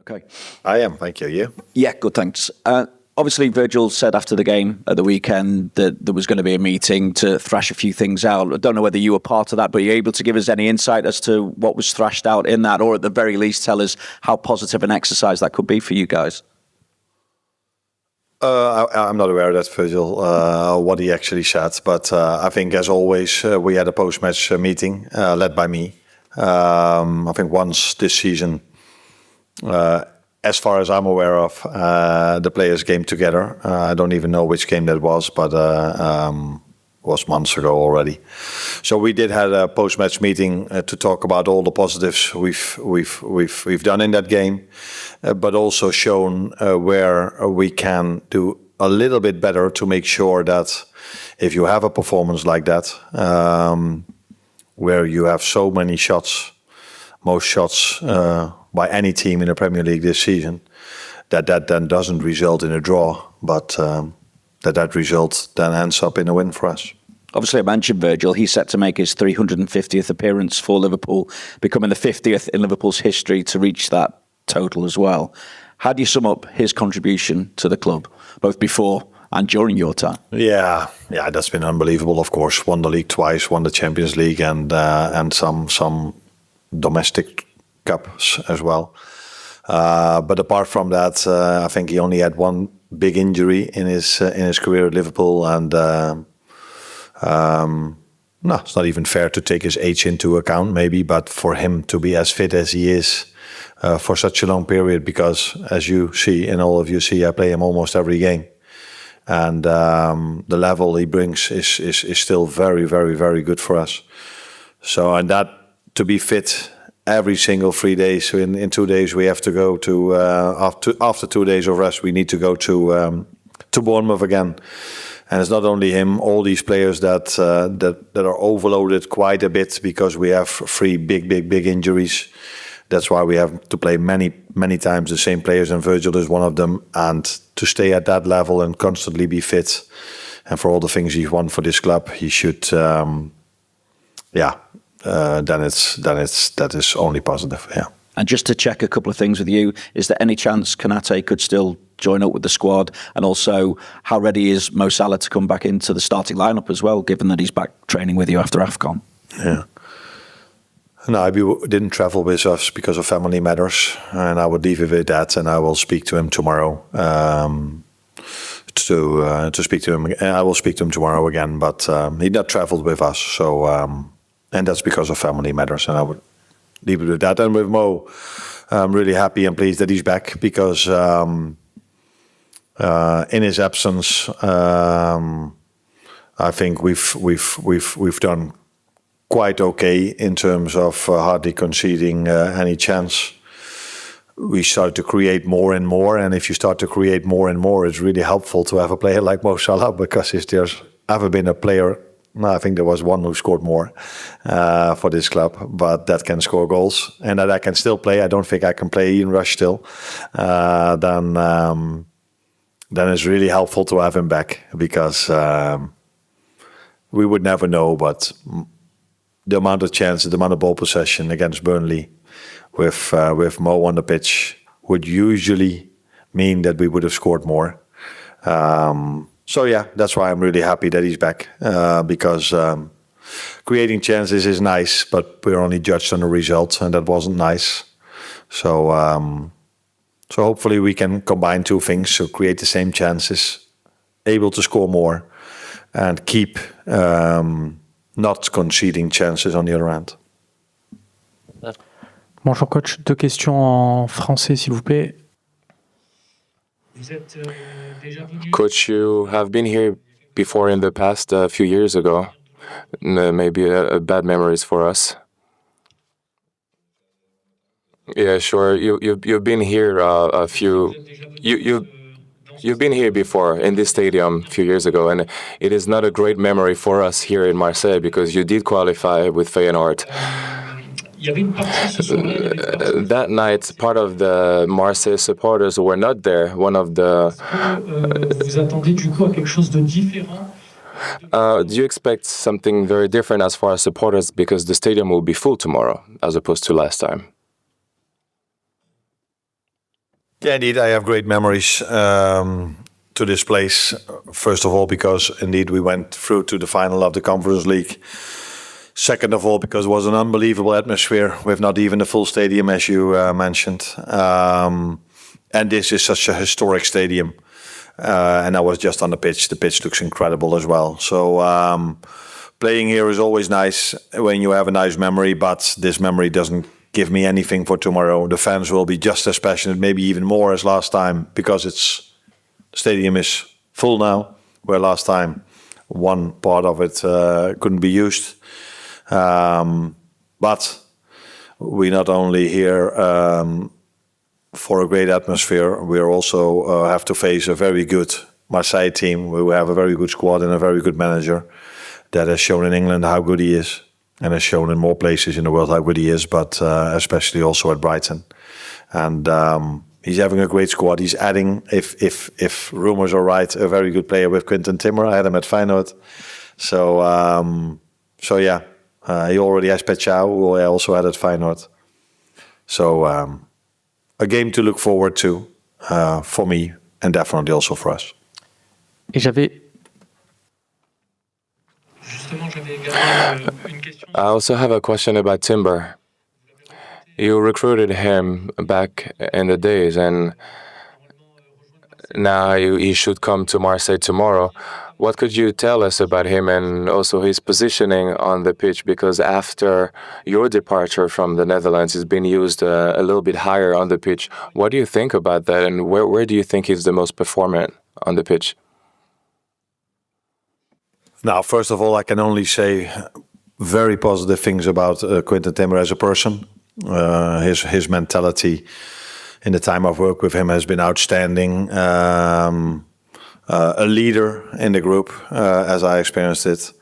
Okay. I am, thank you. You? Yeah, good, thanks. Obviously, Virgil said after the game at the weekend that there was going to be a meeting to thrash a few things out. I don't know whether you were part of that, but are you able to give us any insight as to what was thrashed out in that, or at the very least tell us how positive an exercise that could be for you guys? I'm not aware of that, Virgil, what he actually said. But I think, as always, we had a post-match meeting led by me. I think once this season, as far as I'm aware of, the players came together. I don't even know which game that was, but it was months ago already. So we did have a post-match meeting to talk about all the positives we've done in that game, but also shown where we can do a little bit better to make sure that if you have a performance like that, where you have so many shots, most shots by any team in the Premier League this season, that then doesn't result in a draw, but that result then ends up in a win for us. Obviously, I mentioned Virgil. He's set to make his 350th appearance for Liverpool, becoming the 50th in Liverpool's history to reach that total as well. How do you sum up his contribution to the club, both before and during your time? Yeah, that's been unbelievable. Of course, won the league twice, won the Champions League, and some domestic cups as well. But apart from that, I think he only had one big injury in his career at Liverpool, and no, it's not even fair to take his age into account, maybe. But for him to be as fit as he is for such a long period, because as you see, and all of you see, I play him almost every game. And the level he brings is still very, very, very good for us. So, and that to be fit every single 3 days. So in 2 days we have to go to after 2 days of rest we need to go to Bournemouth again. And it's not only him; all these players that are overloaded quite a bit because we have 3 big injuries. That's why we have to play many times the same players, and Virgil is one of them. And to stay at that level and constantly be fit, and for all the things he's won for this club, he should, that is only positive. Yeah. And just to check a couple of things with you, is there any chance Konate could still join up with the squad? And also, how ready is Mo Salah to come back into the starting lineup as well, given that he's back training with you after AFCON? Yeah. No, he didn't travel with us because of family matters, and I would leave it with that. And I will speak to him tomorrow. To speak to him, I will speak to him tomorrow again. But he not traveled with us, so and that's because of family matters. And I would leave it with that. And with Mo, I'm really happy and pleased that he's back, because in his absence, I think we've done quite okay in terms of hardly conceding any chance. We started to create more and more, and if you start to create more and more, it's really helpful to have a player like Mo Salah, because if there's ever been a player, I think there was one who scored more for this club, but that can score goals and that I can still play. I don't think I can play Ian Rush still. Then it's really helpful to have him back, because we would never know, but the amount of chances, the amount of ball possession against Burnley with Mo on the pitch would usually mean that we would have scored more. So yeah, that's why I'm really happy that he's back, because creating chances is nice, but we're only judged on the result, and that wasn't nice. So hopefully we can combine two things: so create the same chances, able to score more, and keep not conceding chances on the other end. Bonjour coach, 2 questions en français s'il vous plaît. Coach, you have been here before in the past, a few years ago. Maybe a bad memories for us. Yeah, sure. You've been here You've been here before in this stadium a few years ago, and it is not a great memory for us here in Marseille, because you did qualify with Feyenoord. That night, part of the Marseille supporters were not there. One of the. Do you expect something very different as far as supporters, because the stadium will be full tomorrow as opposed to last time? Yeah, indeed, I have great memories to this place. First of all, because indeed we went through to the final of the Conference League. Second of all, because it was an unbelievable atmosphere with not even a full stadium, as you mentioned. And this is such a historic stadium. And I was just on the pitch. The pitch looks incredible as well. So playing here is always nice when you have a nice memory, but this memory doesn't give me anything for tomorrow. The fans will be just as passionate, maybe even more as last time, because the stadium is full now, where last time one part of it couldn't be used. But we not only here for a great atmosphere, we also have to face a very good Marseille team. We have a very good squad and a very good manager that has shown in England how good he is, and has shown in more places in the world how good he is, but especially also at Brighton. And he's having a great squad. He's adding, if rumours are right, a very good player with Quinten Timber. I had him at Feyenoord. So yeah, he already has Petchau, who I also had at Feyenoord. So a game to look forward to for me, and definitely also for us. Et j'avais I also have a question about Timber. You recruited him back in the days, and now he should come to Marseille tomorrow. What could you tell us about him and also his positioning on the pitch? Because after your departure from the Netherlands, he's been used a little bit higher on the pitch. What do you think about that, and where do you think he's the most performant on the pitch? Now, first of all, I can only say very positive things about Quinten Timber as a person. His mentality in the time I've worked with him has been outstanding. A leader in the group, as I experienced it.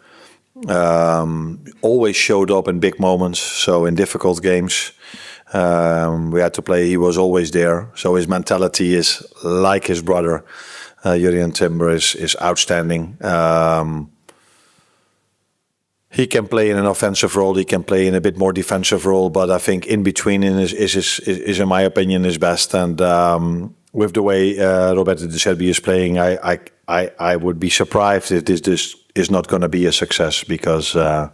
Always showed up in big moments, so in difficult games. We had to play, he was always there. So his mentality is like his brother, Jurrien Timber, is outstanding. He can play in an offensive role. He can play in a bit more defensive role, but I think in between is in my opinion, his best. And with the way Roberto De Zerbi is playing, I would be surprised if this is not going to be a success, because De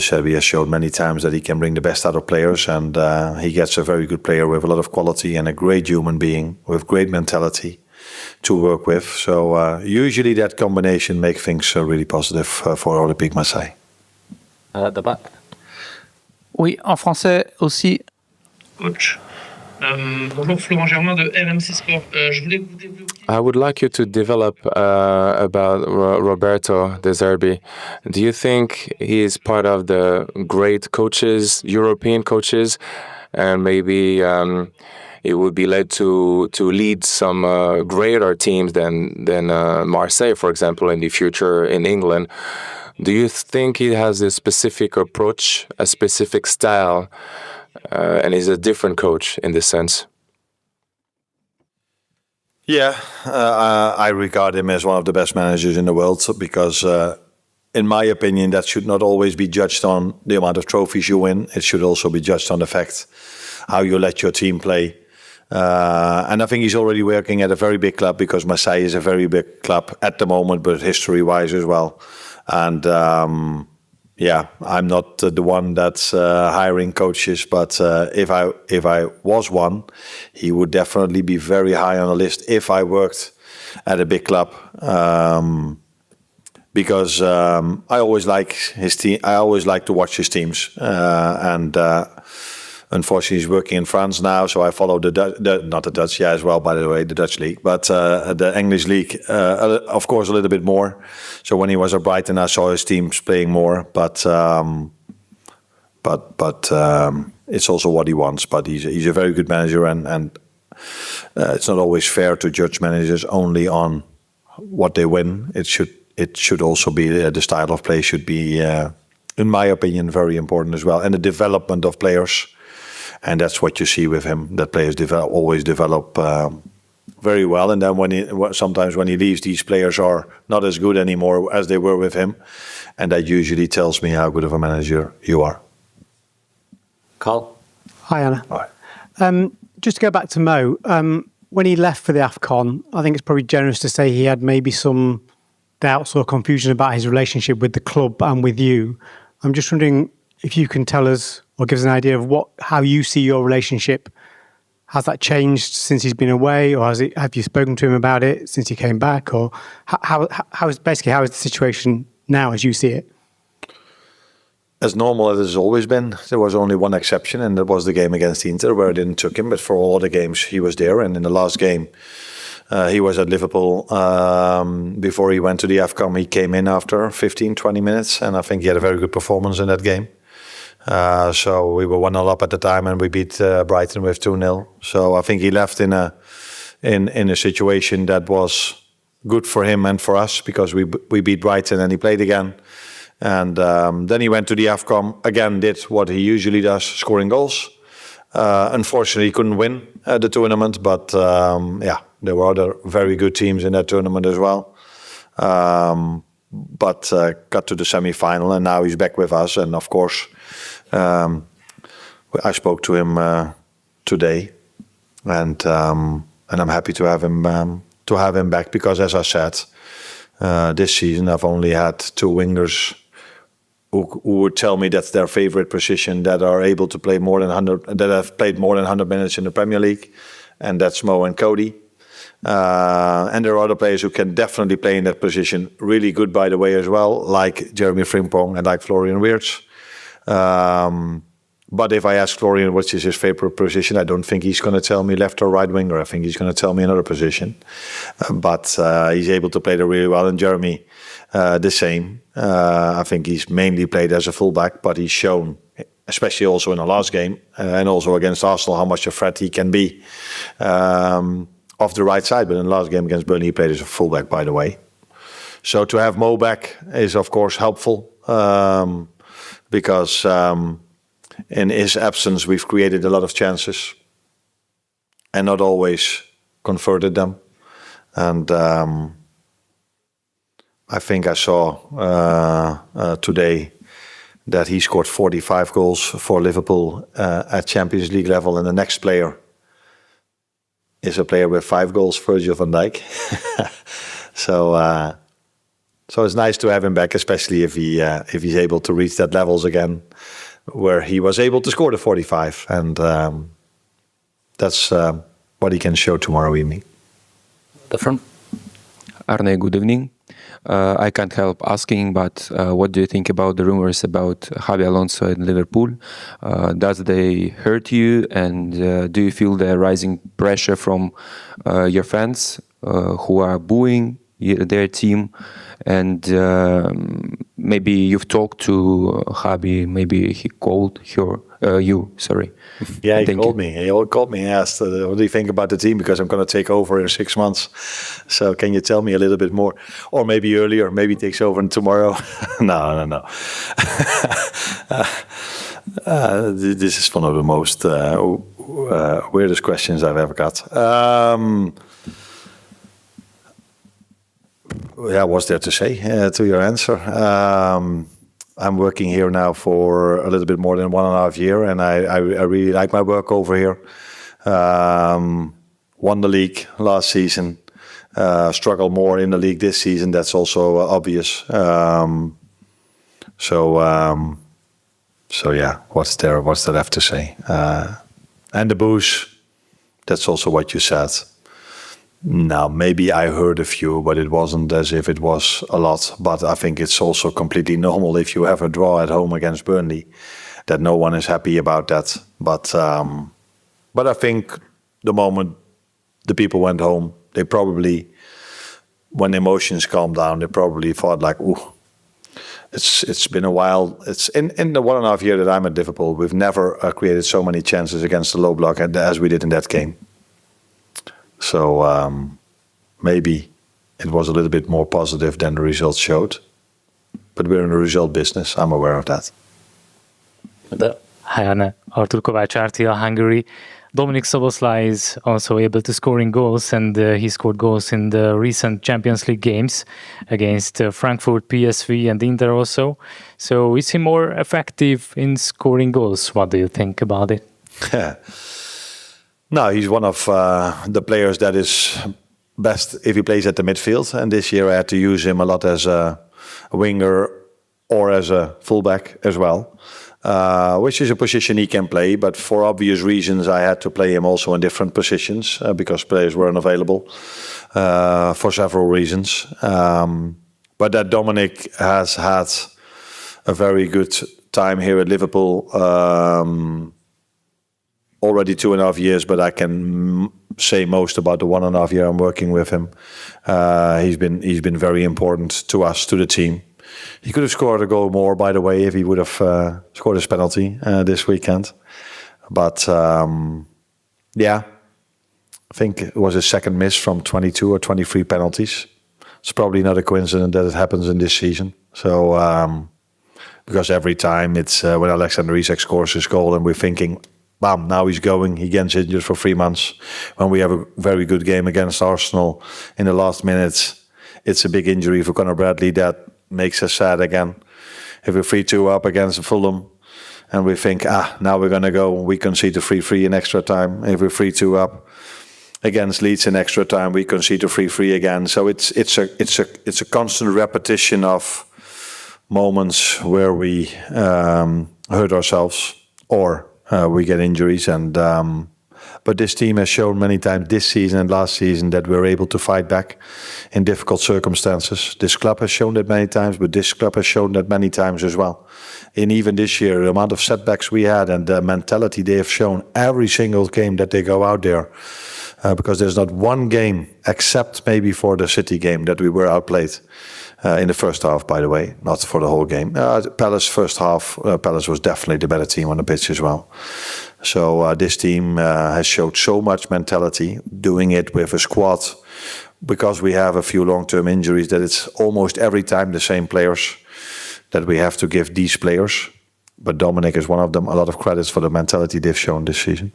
Zerbi has showed many times that he can bring the best out of players, and he gets a very good player with a lot of quality and a great human being with great mentality to work with. So usually that combination makes things really positive for Olympique Marseille. At the back. Oui, en français aussi. Coach. Bonjour, Florent Germain de RMC Sport. Je voulais que vous développiez. I would like you to develop about Roberto De Zerbi. Do you think he is part of the great coaches, European coaches, and maybe it would be led to lead some greater teams than Marseille, for example, in the future in England? Do you think he has a specific approach, a specific style, and is a different coach in this sense? Yeah, I regard him as one of the best managers in the world, because in my opinion, that should not always be judged on the amount of trophies you win. It should also be judged on the fact how you let your team play. And I think he's already working at a very big club, because Marseille is a very big club at the moment, but history-wise as well. And yeah, I'm not the one that's hiring coaches, but if I was one, he would definitely be very high on the list if I worked at a big club. Because I always like his team. I always like to watch his teams, and unfortunately, he's working in France now, so I follow not the Dutch, yeah, as well, by the way, the Dutch league, but the English league, of course, a little bit more. So when he was at Brighton, I saw his teams playing more, but it's also what he wants. But he's a very good manager, and it's not always fair to judge managers only on what they win. It should also be the style of play should be, in my opinion, very important as well, and the development of players. And that's what you see with him, that players always develop very well. And then sometimes when he leaves, these players are not as good anymore as they were with him. And that usually tells me how good of a manager you are. Carl? Hi, Anna. Hi. Just to go back to Mo, when he left for the AFCON, I think it's probably generous to say he had maybe some doubts or confusion about his relationship with the club and with you. I'm just wondering if you can tell us or give us an idea of how you see your relationship. Has that changed since he's been away, or have you spoken to him about it since he came back, or how is the situation now as you see it? As normal as it has always been. There was only one exception, and that was the game against Inter, where I didn't took him. But for all other games, he was there. And in the last game, he was at Liverpool. Before he went to the AFCON, he came in after 15, 20 minutes. And I think he had a very good performance in that game. So we were 1-0 up at the time, and we beat Brighton with 2-0. So I think he left in a situation that was good for him and for us, because we beat Brighton and he played again. And then he went to the AFCON, again did what he usually does, scoring goals. Unfortunately, he couldn't win the tournament, but there were other very good teams in that tournament as well. But got to the semi-final, and now he's back with us. And of course, I spoke to him today, and I'm happy to have him back, because, as I said, this season I've only had two wingers who would tell me that's their favorite position, that are able to play more than 100, that have played more than 100 minutes in the Premier League, and that's Mo and Cody. And there are other players who can definitely play in that position really good, by the way, as well, like Jeremy Frimpong and like Florian Wirtz. But if I ask Florian which is his favorite position, I don't think he's going to tell me left or right winger. I think he's going to tell me another position. But he's able to play there really well. And Jeremy, the same. I think he's mainly played as a fullback, but he's shown, especially also in the last game and also against Arsenal, how much a threat he can be off the right side. But in the last game against Burnley, he played as a fullback, by the way. So to have Mo back is, of course, helpful, because in his absence, we've created a lot of chances and not always converted them. And I think I saw today that he scored 45 goals for Liverpool at Champions League level, and the next player is a player with 5 goals, Virgil van Dijk. So it's nice to have him back, especially if he's able to reach that levels again, where he was able to score the 45, and that's what he can show tomorrow evening. The front. Arne, good evening. I can't help asking, but what do you think about the rumors about Xabi Alonso and Liverpool? Does they hurt you, and do you feel the rising pressure from your fans who are booing their team? And maybe you've talked to Xabi, maybe he called you, sorry. Yeah, he called me. He called me and asked, what do you think about the team? Because I'm going to take over in 6 months. So can you tell me a little bit more? Or maybe earlier, maybe he takes over tomorrow. No. This is one of the most weirdest questions I've ever got. Yeah, what's there to say to your answer? I'm working here now for a little bit more than 1.5 years, and I really like my work over here. Won the league last season, struggle more in the league this season. That's also obvious. So yeah, what's there left to say? And the booze, that's also what you said. Now, maybe I heard a few, but it wasn't as if it was a lot. But I think it's also completely normal if you have a draw at home against Burnley, that no one is happy about that. But I think the moment the people went home, they probably, when emotions calmed down, they probably thought like, ooh, it's been a while. It's in the 1.5 years that I'm at Liverpool, we've never created so many chances against the low block as we did in that game. So maybe it was a little bit more positive than the results showed. But we're in the result business. I'm aware of that. Hi, Arne. Artur Kovács, RTL Hungary. Dominik Szoboszlai is also able to score in goals, and he scored goals in the recent Champions League games against Frankfurt, PSV, and Inter also. So is he more effective in scoring goals? What do you think about it? No, he's one of the players that is best if he plays at the midfield. And this year I had to use him a lot as a winger or as a fullback as well, which is a position he can play. But for obvious reasons, I had to play him also in different positions because players were unavailable for several reasons. But that Dominic has had a very good time here at Liverpool. Already 2.5 years, but I can say most about the 1.5 year I'm working with him. He's been very important to us, to the team. He could have scored a goal more, by the way, if he would have scored his penalty this weekend. But yeah, I think it was his second miss from 22 or 23 penalties. It's probably not a coincidence that it happens in this season. So because every time it's when Alexander Isak scores his goal and we're thinking, bam, now he's going. He gets injured for 3 months. When we have a very good game against Arsenal in the last minutes, it's a big injury for Conor Bradley that makes us sad again. If we're 3-2 up against Fulham and we think, now we're going to go, we concede a 3-3 in extra time. If we're 3-2 up against Leeds in extra time, we concede a 3-3 again. So it's a constant repetition of moments where we hurt ourselves or we get injuries, but this team has shown many times this season and last season that we're able to fight back in difficult circumstances. This club has shown that many times, but this club has shown that many times as well. And even this year, the amount of setbacks we had and the mentality they have shown every single game that they go out there, because there's not one game, except maybe for the City game, that we were outplayed. In the first half, by the way, not for the whole game. Palace first half, Palace was definitely the better team on the pitch as well. So this team has showed so much mentality, doing it with a squad, because we have a few long-term injuries, that it's almost every time the same players that we have to give these players. But Dominic is one of them. A lot of credits for the mentality they've shown this season.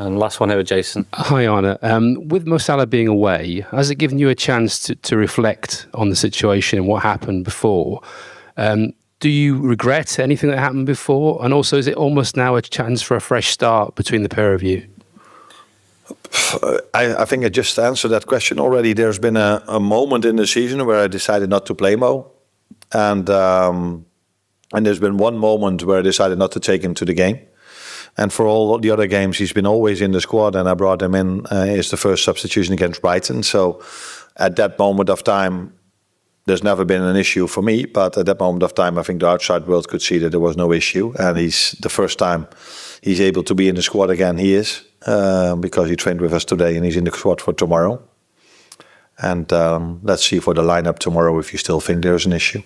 And last one here with Jason. Hi, Arne. With Mo Salah being away, has it given you a chance to reflect on the situation and what happened before? Do you regret anything that happened before? And also, is it almost now a chance for a fresh start between the pair of you? I think I just answered that question already. There's been a moment in the season where I decided not to play Mo. And there's been one moment where I decided not to take him to the game. And for all the other games, he's been always in the squad, and I brought him in as the first substitution against Brighton. So at that moment of time, there's never been an issue for me. But at that moment of time, I think the outside world could see that there was no issue. And he's the first time he's able to be in the squad again. He is, because he trained with us today, and he's in the squad for tomorrow. And let's see for the lineup tomorrow if you still think there's an issue.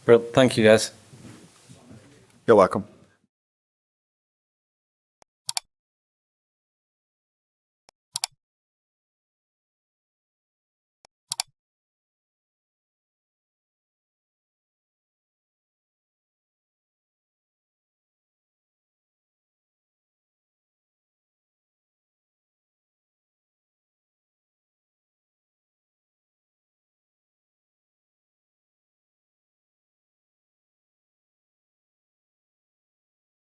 Brilliant. Thank you, guys. You're welcome.